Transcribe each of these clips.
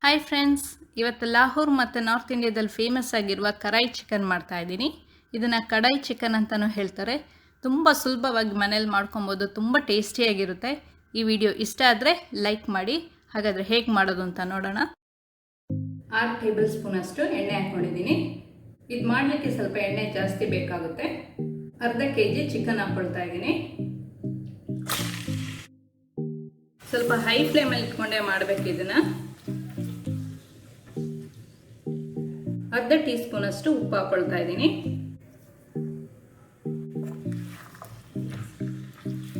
Hi friends, ಇವತ್ತು ಲಾಹೋರ್ ಮತ್ತು north ಇಂಡಿಯಾದಲ್ಲಿ ಫೇಮಸ್ ಆಗಿರುವ ಕರಾಯಿ ಚಿಕನ್ ಮಾಡ್ತಾ ಇದ್ದೀನಿ. ಇದನ್ನು ಕಡಾಯಿ ಚಿಕನ್ ಅಂತಲೂ ಹೇಳ್ತಾರೆ. ತುಂಬ ಸುಲಭವಾಗಿ ಮನೇಲಿ ಮಾಡ್ಕೊಬೋದು, ತುಂಬ ಟೇಸ್ಟಿಯಾಗಿರುತ್ತೆ. ಈ ವಿಡಿಯೋ ಇಷ್ಟ ಆದರೆ ಲೈಕ್ ಮಾಡಿ. ಹಾಗಾದರೆ ಹೇಗೆ ಮಾಡೋದು ಅಂತ ನೋಡೋಣ. 6 ಟೇಬಲ್ ಸ್ಪೂನ್ ಅಷ್ಟು ಎಣ್ಣೆ ಹಾಕ್ಕೊಂಡಿದ್ದೀನಿ. ಇದು ಮಾಡಲಿಕ್ಕೆ ಸ್ವಲ್ಪ ಎಣ್ಣೆ ಜಾಸ್ತಿ ಬೇಕಾಗುತ್ತೆ. ಅರ್ಧ kg ಚಿಕನ್ ಹಾಕ್ಕೊಳ್ತಾ ಇದ್ದೀನಿ. ಸ್ವಲ್ಪ ಹೈ ಫ್ಲೇಮಲ್ಲಿ ಇಟ್ಕೊಂಡೇ ಮಾಡಬೇಕು ಇದನ್ನು. ಅರ್ಧ ಟೀ ಸ್ಪೂನ್ ಅಷ್ಟು ಉಪ್ಪು ಹಾಕೊಳ್ತಾ ಇದ್ದೀನಿ.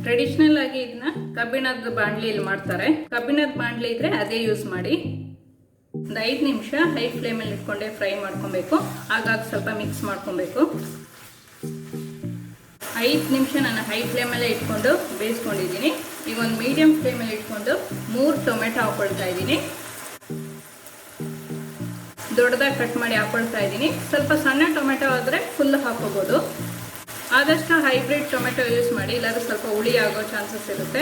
ಟ್ರೆಡಿಷನಲ್ ಆಗಿ ಇದನ್ನ ಕಬ್ಬಿಣದ ಬಾಣಲಿಯಲ್ಲಿ ಮಾಡ್ತಾರೆ. ಕಬ್ಬಿಣದ ಬಾಣಲಿ ಇದ್ರೆ ಅದೇ ಯೂಸ್ ಮಾಡಿ. ಒಂದು 5 ನಿಮಿಷ ಹೈ ಫ್ಲೇಮಲ್ಲಿ ಇಟ್ಕೊಂಡೆ ಫ್ರೈ ಮಾಡ್ಕೊಬೇಕು. ಆಗಾಗ ಸ್ವಲ್ಪ ಮಿಕ್ಸ್ ಮಾಡ್ಕೊಬೇಕು. 5 ನಿಮಿಷ ನಾನು ಹೈ ಫ್ಲೇಮಲ್ಲೇ ಇಟ್ಕೊಂಡು ಬೇಯಿಸ್ಕೊಂಡಿದ್ದೀನಿ. ಈಗ ಒಂದು ಮೀಡಿಯಂ ಫ್ಲೇಮಲ್ಲಿ ಇಟ್ಕೊಂಡು 3 ಟೊಮೆಟೊ ಹಾಕೊಳ್ತಾ ಇದ್ದೀನಿ. ದೊಡ್ಡದಾಗಿ ಕಟ್ ಮಾಡಿ ಹಾಕೊಳ್ತಾ ಇದ್ದೀನಿ. ಸ್ವಲ್ಪ ಸಣ್ಣ ಟೊಮೆಟೊ ಆದರೆ ಫುಲ್ ಹಾಕೋಬೋದು. ಆದಷ್ಟು ಹೈಬ್ರಿಡ್ ಟೊಮೆಟೊ ಯೂಸ್ ಮಾಡಿ, ಇಲ್ಲಾಂದ್ರೆ ಸ್ವಲ್ಪ ಹುಳಿ ಆಗೋ ಚಾನ್ಸಸ್ ಇರುತ್ತೆ.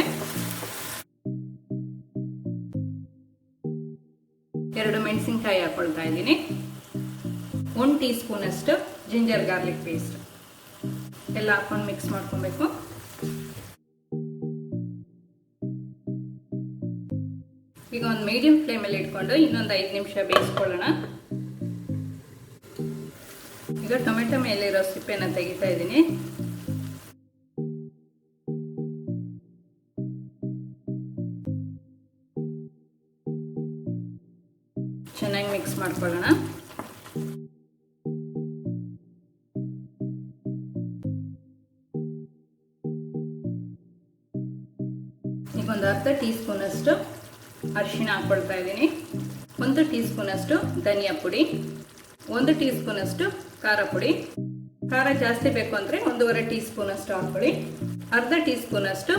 2 ಮೆಣಸಿನ್ಕಾಯಿ ಹಾಕೊಳ್ತಾ ಇದ್ದೀನಿ. 1 ಟೀ ಸ್ಪೂನ್ ಅಷ್ಟು ಜಿಂಜರ್ ಗಾರ್ಲಿಕ್ ಪೇಸ್ಟ್ ಎಲ್ಲ ಹಾಕೊಂಡು ಮಿಕ್ಸ್ ಮಾಡ್ಕೊಬೇಕು. ಈಗ ಒಂದು ಮೀಡಿಯಂ ಫ್ಲೇಮಲ್ಲಿ ಇಟ್ಕೊಂಡು ಇನ್ನೊಂದು 5 ನಿಮಿಷ ಬೇಯಿಸ್ಕೊಳ್ಳೋಣ. ಈಗ ಟೊಮೆಟೊ ಮೇಲಿರೋ ಸಿಪ್ಪೆನ ತೆಗಿತಾ ಇದ್ದೀನಿ. ಚೆನ್ನಾಗಿ ಮಿಕ್ಸ್ ಮಾಡ್ಕೊಳ್ಳೋಣ. ಈಗ ಒಂದು ಅರ್ಧ ಟೀ ಸ್ಪೂನ್ ಅಷ್ಟು ಅರಿಶಿಣ ಹಾಕ್ಕೊಳ್ತಾ ಇದ್ದೀನಿ. 1 ಟೀ ಸ್ಪೂನ್ ಅಷ್ಟು ಧನಿಯಾ ಪುಡಿ, 1 ಟೀ ಸ್ಪೂನ್ ಅಷ್ಟು ಖಾರ ಪುಡಿ. ಖಾರ ಜಾಸ್ತಿ ಬೇಕು ಅಂದರೆ 1.5 ಟೀ ಸ್ಪೂನ್ ಅಷ್ಟು ಹಾಕ್ಕೊಳ್ಳಿ. ಅರ್ಧ ಟೀ ಸ್ಪೂನ್ ಅಷ್ಟು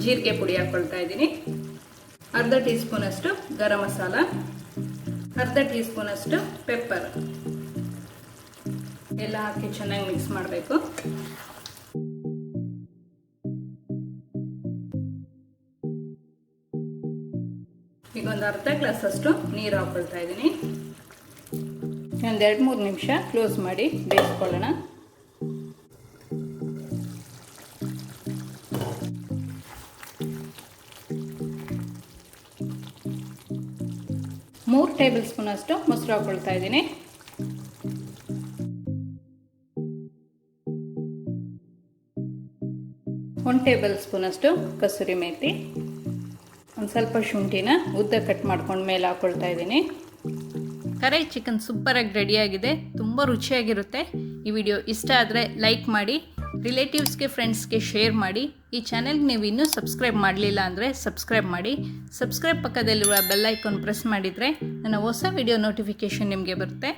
ಜೀರಿಗೆ ಪುಡಿ ಹಾಕ್ಕೊಳ್ತಾ ಇದ್ದೀನಿ. ಅರ್ಧ ಟೀ ಸ್ಪೂನ್ ಅಷ್ಟು ಗರಂ ಮಸಾಲ, ಅರ್ಧ ಟೀ ಸ್ಪೂನ್ ಅಷ್ಟು ಪೆಪ್ಪರ್ ಎಲ್ಲ ಹಾಕಿ ಚೆನ್ನಾಗಿ ಮಿಕ್ಸ್ ಮಾಡಬೇಕು. ಈಗ ಒಂದು ಅರ್ಧ ಗ್ಲಾಸ್ ಅಷ್ಟು ನೀರು ಹಾಕ್ಕೊಳ್ತಾ ಇದ್ದೀನಿ. ಒಂದು 2-3 ನಿಮಿಷ ಕ್ಲೋಸ್ ಮಾಡಿ ಬೇಯಿಸ್ಕೊಳ್ಳೋಣ. ಮೂರು ಟೇಬಲ್ ಸ್ಪೂನ್ ಅಷ್ಟು ಮೊಸರು ಹಾಕ್ಕೊಳ್ತಾ ಇದ್ದೀನಿ. ಒಂದು ಟೇಬಲ್ ಸ್ಪೂನ್ ಅಷ್ಟು ಕಸೂರಿ ಮೇಥಿ, ಒಂದು ಸ್ವಲ್ಪ ಶುಂಠಿನ ಉದ್ದ ಕಟ್ ಮಾಡ್ಕೊಂಡು ಮೇಲೆ ಹಾಕ್ಕೊಳ್ತಾ ಇದ್ದೀನಿ. ಕರಾಯಿ ಚಿಕನ್ ಸೂಪರಾಗಿ ರೆಡಿಯಾಗಿದೆ. ತುಂಬ ರುಚಿಯಾಗಿರುತ್ತೆ. ಈ ವಿಡಿಯೋ ಇಷ್ಟ ಆದರೆ ಲೈಕ್ ಮಾಡಿ, ರಿಲೇಟಿವ್ಸ್ಗೆ ಫ್ರೆಂಡ್ಸ್ಗೆ ಶೇರ್ ಮಾಡಿ. ಈ ಚಾನೆಲ್ಗೆ ನೀವು ಇನ್ನೂ ಸಬ್ಸ್ಕ್ರೈಬ್ ಮಾಡಲಿಲ್ಲ ಅಂದರೆ ಸಬ್ಸ್ಕ್ರೈಬ್ ಮಾಡಿ. ಸಬ್ಸ್ಕ್ರೈಬ್ ಪಕ್ಕದಲ್ಲಿರುವ ಬೆಲ್ ಐಕಾನ್ ಪ್ರೆಸ್ ಮಾಡಿದರೆ ನನ್ನ ಹೊಸ ವಿಡಿಯೋ ನೋಟಿಫಿಕೇಷನ್ ನಿಮಗೆ ಬರುತ್ತೆ.